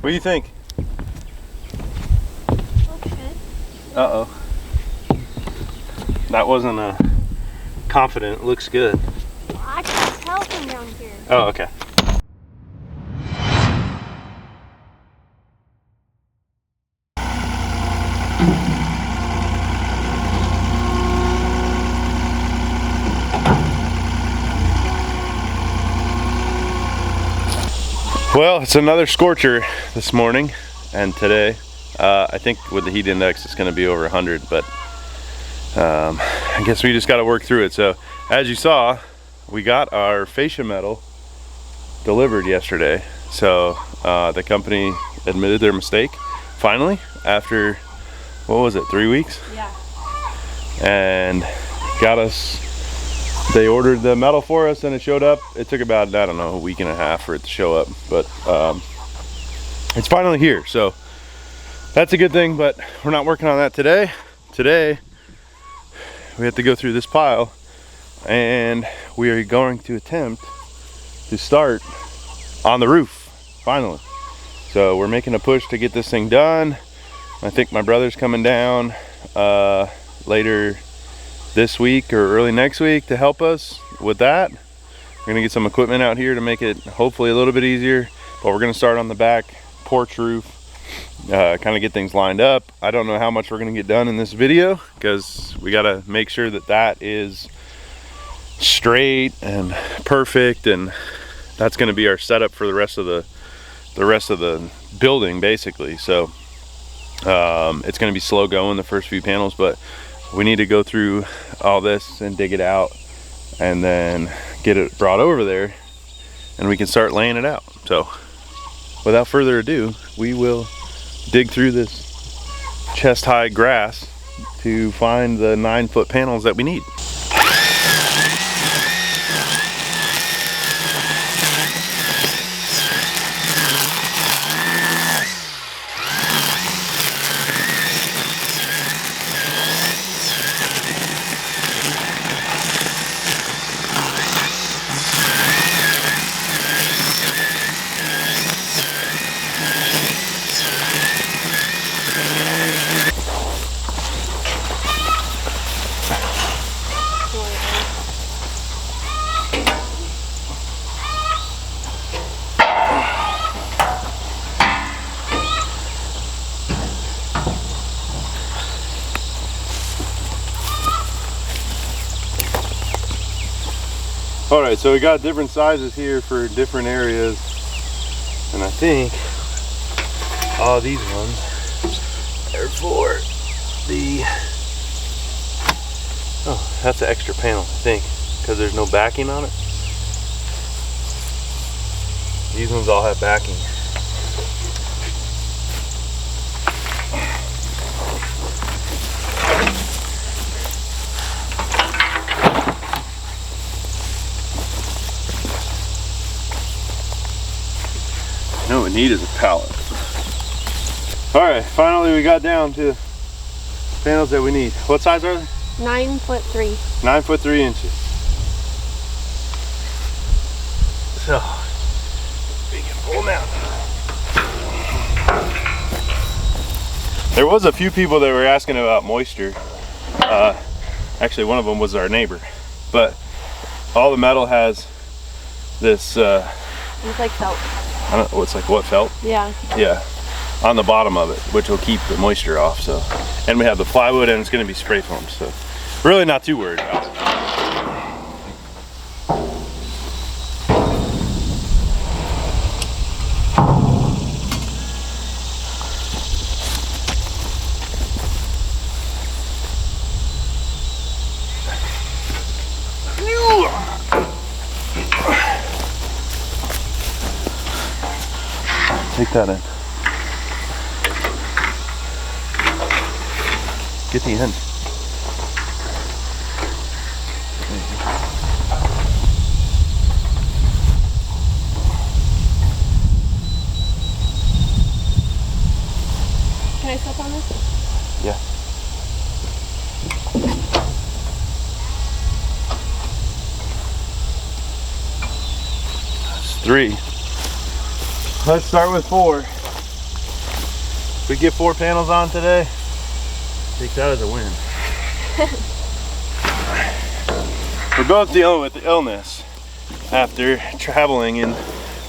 What do you think? Okay. Uh-oh. That wasn't confident. It looks good. I can tell from down here. Oh, okay. Well, it's another scorcher this morning and today. I think with the heat index it's going to be over 100, but I guess we just got to work through it. So as you saw, we got our fascia metal delivered yesterday. So the company admitted their mistake finally after, what was it, 3 weeks? Yeah. And got us, they ordered the metal for us and it showed up. It took about, I don't know, a week and a half for it to show up, but it's finally here. So that's a good thing, but we're not working on that today. Today we have to go through this pile and we are going to attempt to start on the roof finally. So we're making a push to get this thing done. I think my brother's coming down later this week or early next week to help us with that. We're gonna get some equipment out here to make it hopefully a little bit easier, but we're gonna start on the back porch roof, kind of get things lined up. I don't know how much we're gonna get done in this video because we gotta make sure that that is straight and perfect, and that's gonna be our setup for the rest of the building basically. So it's gonna be slow going the first few panels, but we need to go through all this and dig it out and then get it brought over there and we can start laying it out. So without further ado, we will dig through this chest high grass to find the 9-foot panels that we need. All right, so we got different sizes here for different areas, and I think all these ones are for the, oh, that's an extra panel, I think, because there's no backing on it. These ones all have backing. What we need is a pallet. All right, finally we got down to panels that we need. What size are they? 9'3". 9'3" So we can pull them out. There was a few people that were asking about moisture. Actually, one of them was our neighbor, but all the metal has this. It's like felt. I don't know, it's like what, felt? Yeah. Yeah, on the bottom of it, which will keep the moisture off. So, and we have the plywood, and it's going to be spray foamed. So, really not too worried about it. Take that in. Get the end. Can I step on this? Yeah. That's 3. Let's start with 4. we get 4 panels on today, take that as a win. We're both dealing with the illness after traveling in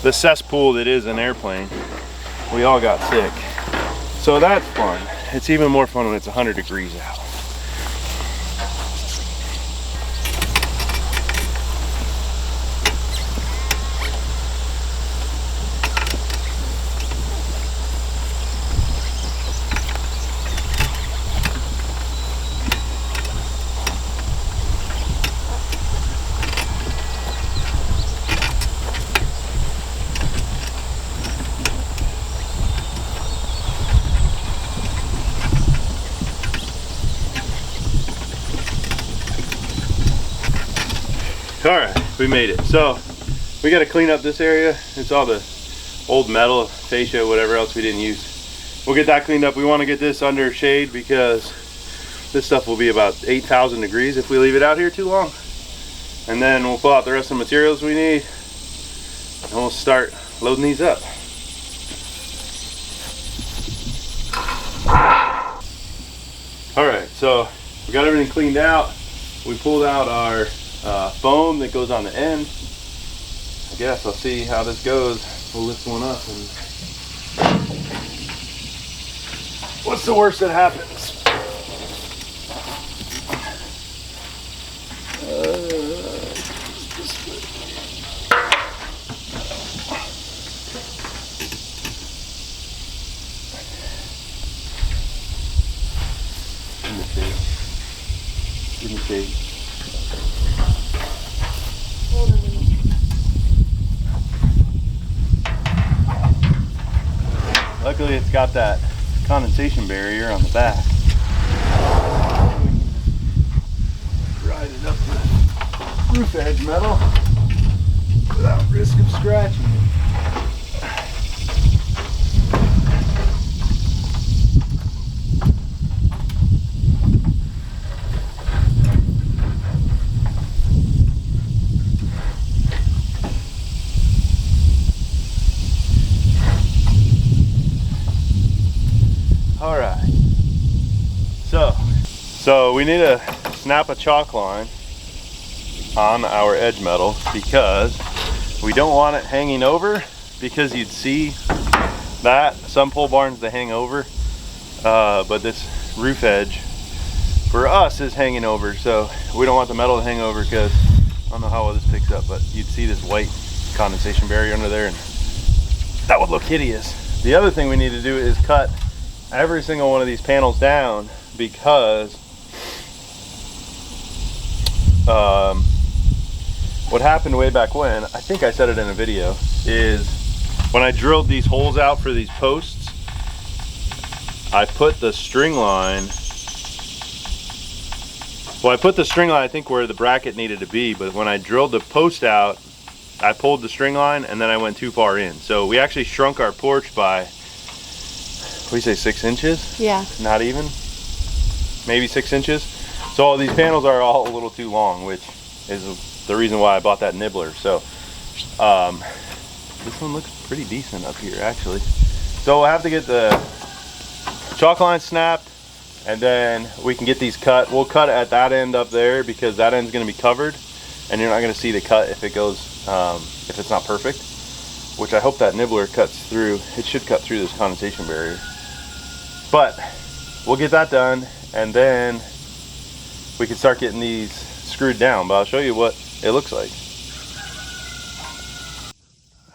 the cesspool that is an airplane. We all got sick. So that's fun. It's even more fun when it's 100 degrees out. All right, we made it. So we got to clean up this area. It's all the old metal, fascia, whatever else we didn't use. We'll get that cleaned up. We want to get this under shade because this stuff will be about 8,000 degrees if we leave it out here too long. And then we'll pull out the rest of the materials we need and we'll start loading these up. All right, so we got everything cleaned out. We pulled out our foam that goes on the end. I guess I'll see how this goes. We'll lift one up and what's the worst that happens? Give me shade. Luckily it's got that condensation barrier on the back. Ride it up the roof edge metal without risk of scratching it. All right, so we need to snap a chalk line on our edge metal because we don't want it hanging over, because you'd see that some pole barns they hang over, but this roof edge for us is hanging over, so we don't want the metal to hang over because I don't know how well this picks up, but you'd see this white condensation barrier under there and that would look hideous. The other thing we need to do is cut every single one of these panels down because what happened way back when, I think I said it in a video, is when I drilled these holes out for these posts, I put the string line, well, I put the string line I think where the bracket needed to be, but when I drilled the post out, I pulled the string line and then I went too far in. So we actually shrunk our porch by, what do you say, 6 inches? Yeah. Not even, maybe 6 inches. So all these panels are all a little too long, which is the reason why I bought that nibbler. So this one looks pretty decent up here actually. So we'll have to get the chalk line snapped and then we can get these cut. We'll cut at that end up there because that end's gonna be covered and you're not gonna see the cut if it goes, if it's not perfect, which I hope that nibbler cuts through. It should cut through this condensation barrier. But we'll get that done and then we can start getting these screwed down, but I'll show you what it looks like.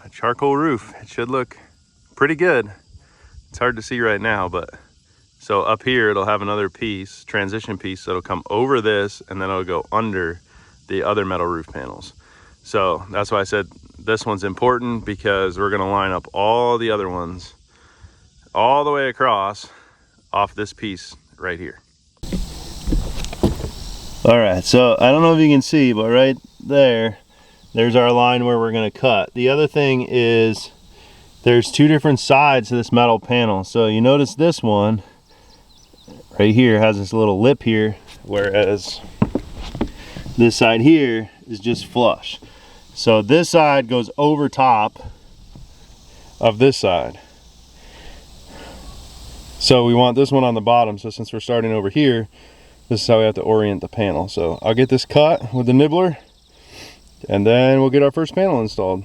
A charcoal roof, it should look pretty good. It's hard to see right now, but so up here it'll have another piece, transition piece, that'll come over this and then it'll go under the other metal roof panels. So that's why I said this one's important, because we're gonna line up all the other ones all the way across off this piece right here. All right, so I don't know if you can see, but right there's our line where we're gonna cut. The other thing is there's 2 different sides to this metal panel. So you notice this one right here has this little lip here, whereas this side here is just flush. So this side goes over top of this side. So we want this one on the bottom. So since we're starting over here, this is how we have to orient the panel. So I'll get this cut with the nibbler, and then we'll get our first panel installed.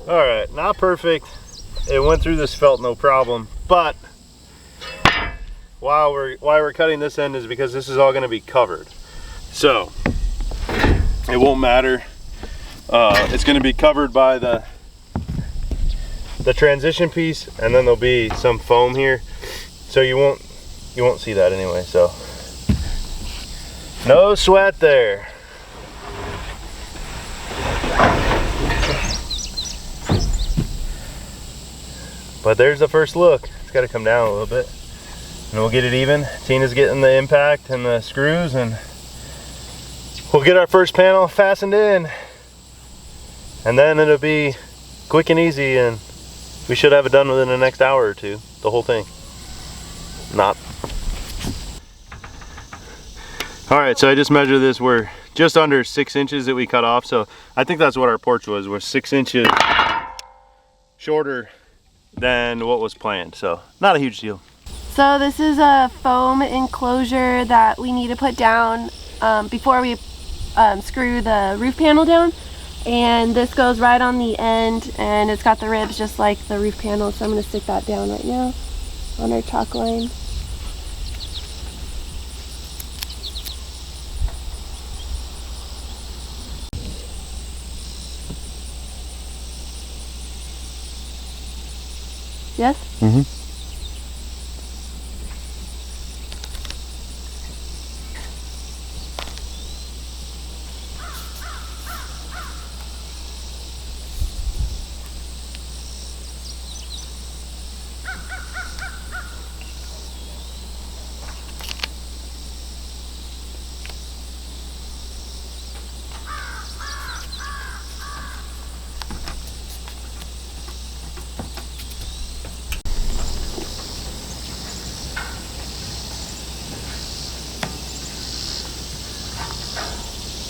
All right, not perfect. It went through this felt no problem, but why we're cutting this end is because this is all going to be covered, so it won't matter. It's going to be covered by the transition piece, and then there'll be some foam here, so you won't see that anyway. So no sweat there. But there's the first look. It's got to come down a little bit, and we'll get it even. Tina's getting the impact and the screws, and we'll get our first panel fastened in, and then it'll be quick and easy, and we should have it done within the next hour or two, the whole thing. Not. All right, so I just measured this. We're just under 6 inches that we cut off, so I think that's what our porch was. We're 6 inches shorter than what was planned, so not a huge deal. So this is a foam enclosure that we need to put down before we screw the roof panel down, and this goes right on the end, and it's got the ribs just like the roof panel, so I'm going to stick that down right now on our chalk line. Yes? Mm-hmm.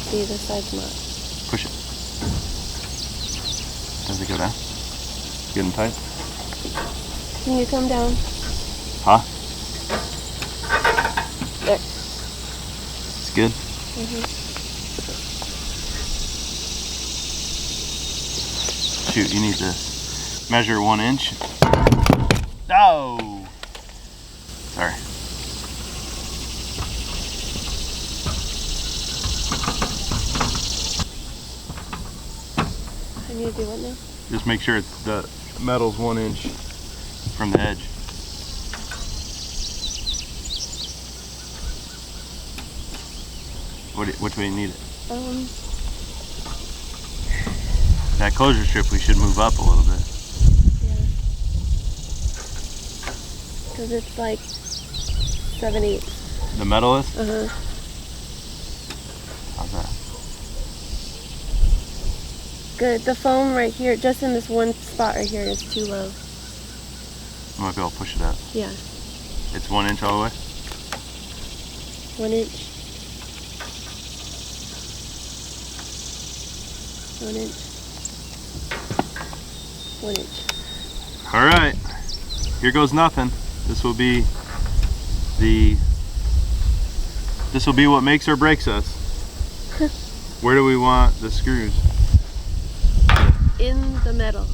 See, this side's not. Push it. Does it go down? Getting tight? Can you come down? Huh? There. It's good? Mm-hmm. Shoot, you need this. Measure 1 inch. Oh! Sorry. I need to do what now? Just make sure the metal's 1 inch from the edge. Which way you need it? That closure strip we should move up a little bit. Yeah. Because it's like 7/8. The metal is? Uh-huh. How's that? Good. The foam right here, just in this one spot right here, is too low. I might be able to push it up. Yeah. It's 1 inch all the way? 1 inch. 1 inch. 1 inch. All right. Here goes nothing. This will be what makes or breaks us. Where do we want the screws? In the middle.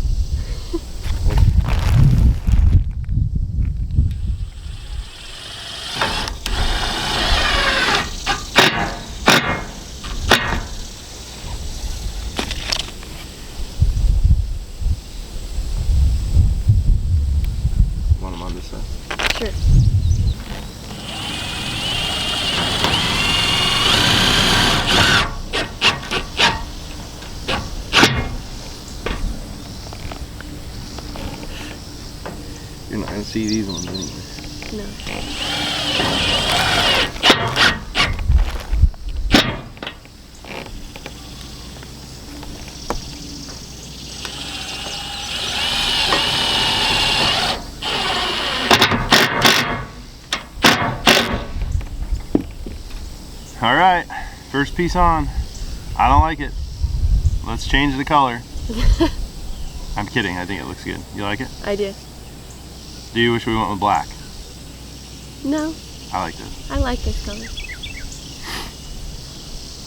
Want them on this side? Sure. You're not gonna see these ones anyway. No. All right, first piece on. I don't like it. Let's change the color. I'm kidding, I think it looks good. You like it? I do. Do you wish we went with black? No, I like this. I like this color.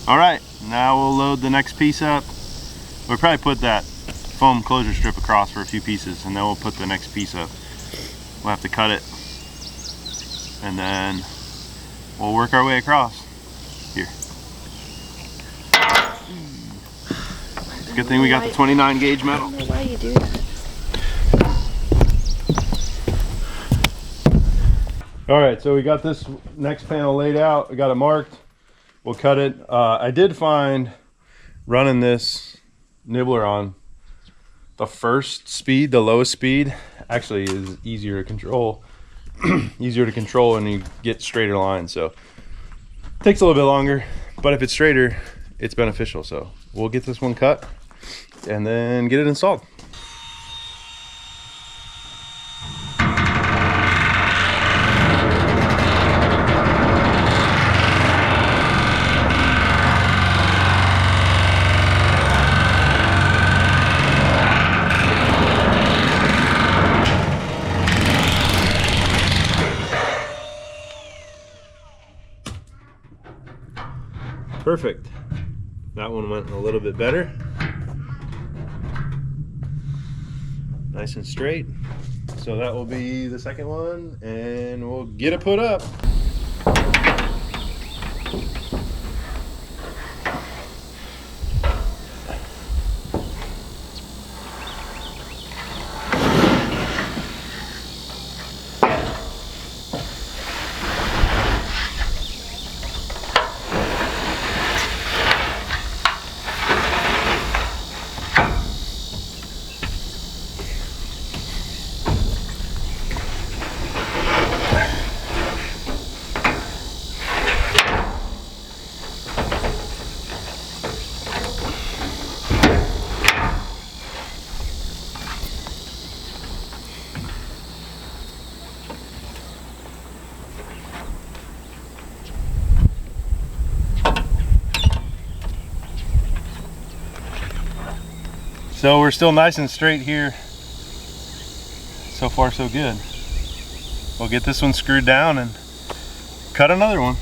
All right, now we'll load the next piece up. We'll probably put that foam closure strip across for a few pieces, and then we'll put the next piece up. We'll have to cut it, and then we'll work our way across. Here. Good thing we got the 29 gauge metal. I don't know why you do that. All right, so we got this next panel laid out. We got it marked. We'll cut it. I did find running this nibbler on the first speed, the lowest speed, actually is easier to control. Easier to control and you get straighter lines. So it takes a little bit longer, but if it's straighter, it's beneficial. So we'll get this one cut and then get it installed. Perfect. That one went a little bit better. Nice and straight. So that will be the second one, and we'll get it put up. So we're still nice and straight here. So far so good. We'll get this one screwed down and cut another one.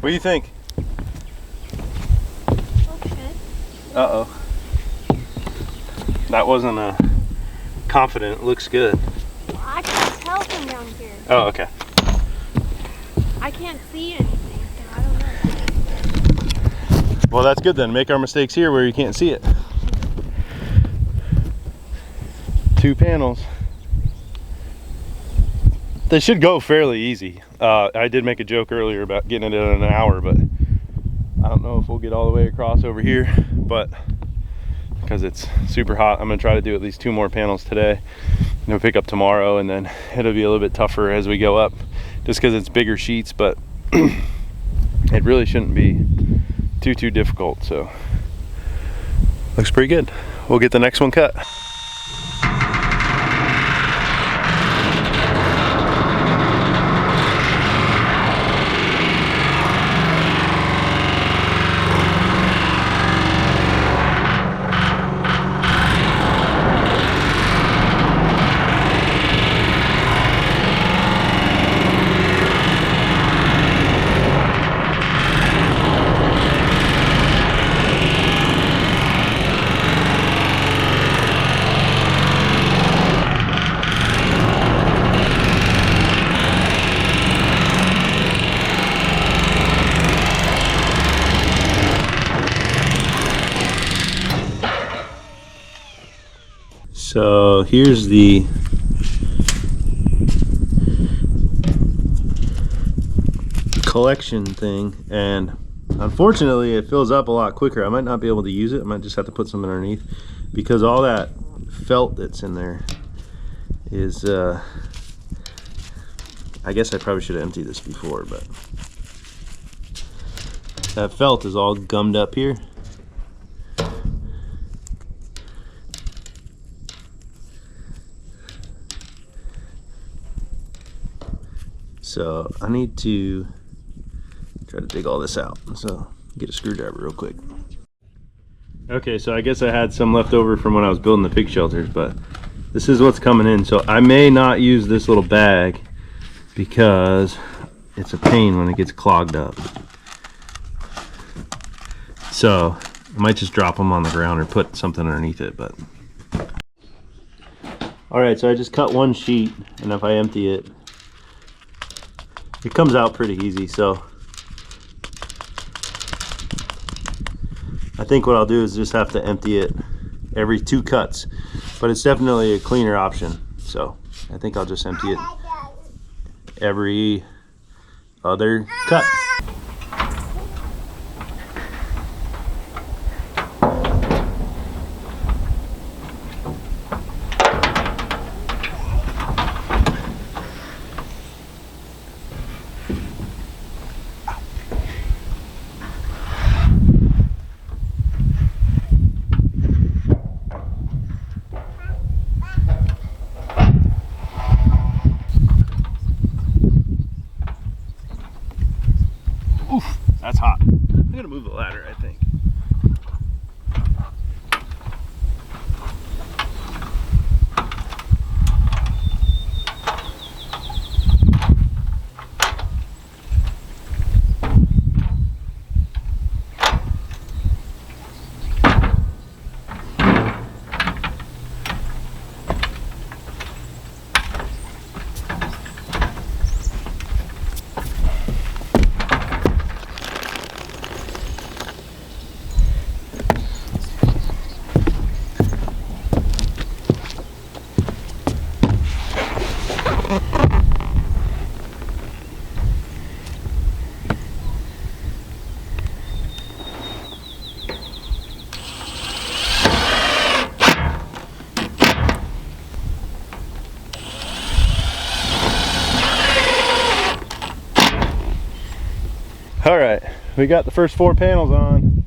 What do you think? Okay. Uh-oh. That wasn't confident. It looks good. Well, I can tell from down here. Oh, okay. I can't see anything, so I don't know. Well, that's good then. Make our mistakes here where you can't see it. 2 panels. They should go fairly easy. I did make a joke earlier about getting it in an hour, but I don't know if we'll get all the way across over here, but because it's super hot, I'm gonna try to do at least 2 more panels today. We'll pick up tomorrow, and then it'll be a little bit tougher as we go up just because it's bigger sheets, but it really shouldn't be too difficult. So looks pretty good. We'll get the next one cut. So here's the collection thing, and unfortunately it fills up a lot quicker. I might not be able to use it. I might just have to put something underneath because all that felt that's in there is I guess I probably should have emptied this before, but that felt is all gummed up here. So I need to try to dig all this out. So get a screwdriver real quick. Okay, so I guess I had some left over from when I was building the pig shelters, but this is what's coming in. So I may not use this little bag because it's a pain when it gets clogged up. So I might just drop them on the ground or put something underneath it. But all right, so I just cut 1 sheet, and if I empty it, it comes out pretty easy. So I think what I'll do is just have to empty it every 2 cuts, but it's definitely a cleaner option. So I think I'll just empty it every other cut. That's hot. I'm gonna move the ladder, I think. All right, we got the first 4 panels on.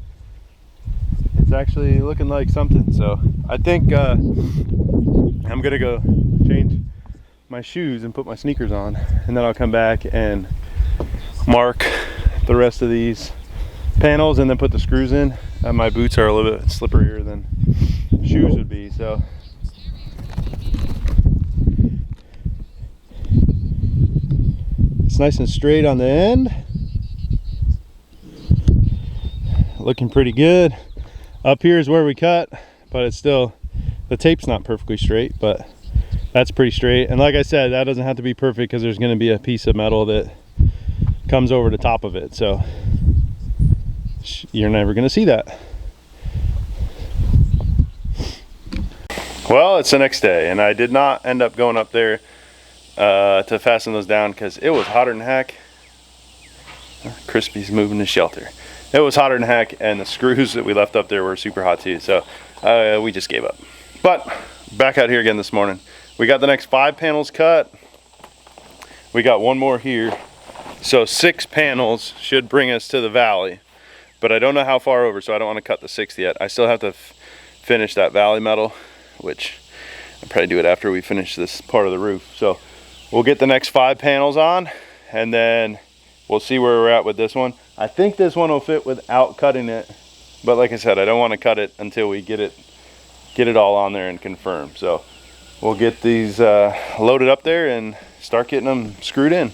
It's actually looking like something. So I think I'm gonna go change my shoes and put my sneakers on, and then I'll come back and mark the rest of these panels and then put the screws in. My boots are a little bit slipperier than shoes would be, so it's nice and straight on the end. Looking pretty good. Up here is where we cut, but it's still, the tape's not perfectly straight, but that's pretty straight. And like I said, that doesn't have to be perfect because there's going to be a piece of metal that comes over the top of it. So you're never gonna see that. Well, it's the next day, and I did not end up going up there to fasten those down because it was hotter than heck. Crispy's moving the shelter. It was hotter than heck, and the screws that we left up there were super hot too, so we just gave up. But back out here again this morning. We got the next 5 panels cut. We got one more here. So 6 panels should bring us to the valley, but I don't know how far over, so I don't want to cut the 6th yet. I still have to finish that valley metal, which I'll probably do it after we finish this part of the roof. So we'll get the next 5 panels on, and then we'll see where we're at with this one. I think this one will fit without cutting it, but like I said, I don't want to cut it until we get it all on there and confirm. So we'll get these loaded up there and start getting them screwed in.